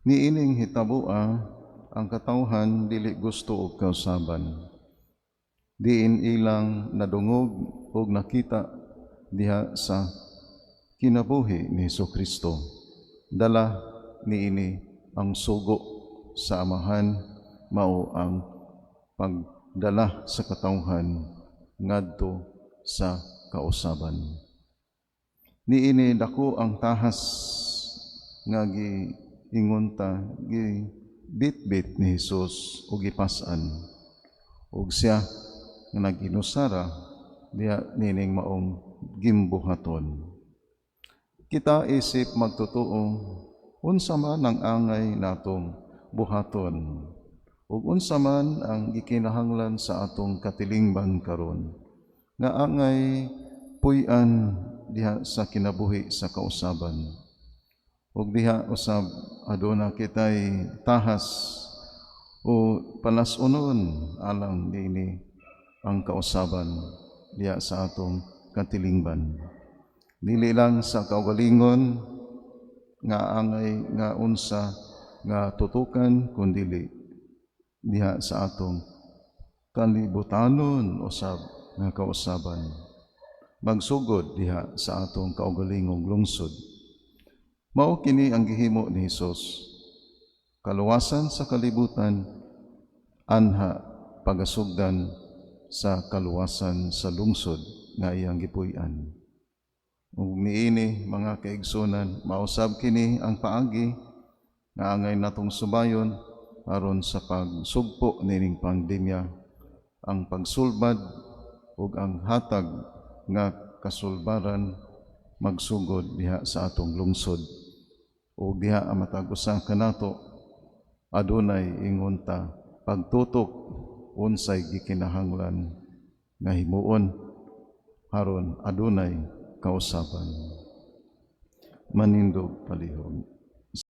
Niining hitabua ang katawhan dili gusto og kausaban. Diin ilang nadungog og nakita diha sa kinabuhi ni Hesukristo. Dala niini ang sugo sa Amahan, mao ang pagdala sa katawhan ngadto sa kausaban. Niini dako ang tahas nga giingon ta, gibitbit ni Hesus ug gipas-an, ug siya nga nag-inusara diha nining maong gimbuhaton. Kita isip magtotoo unsa man ang angay natong buhaton ug unsa man ang gikinahanglan sa atong katilingban karon nga angay puy-an diha sa kinabuhi sa kausaban. Ug diha usab aduna kitay tahas o palas-unon alang niini ang kausaban diha sa atong katilingban. Dili lang sa kaugalingon nga angay nga unsa nga tutukan, kundili diha sa atong kalibutanon usab nga kausaban. Magsugod diha sa atong kaugalingong lungsod. Mao kini ang gihimo ni Hesus. Kaluwasan sa kalibutan, anha pagasugdan sa kaluwasan sa lungsod nga iyang gipuy-an. Ug niini mga kaigsunan, mausab kini ang paagi nga angay natong subayon aron sa pagsugpo nining pandemya, ang pagsulbad ug ang hatag nga kasulbaran magsugod diha sa atong lungsod. O diha ang matag usa kanato adunay ingon ta pagtutok unsay gikinahanglan nga himuon aron adunay kausaban. Manindog palihog.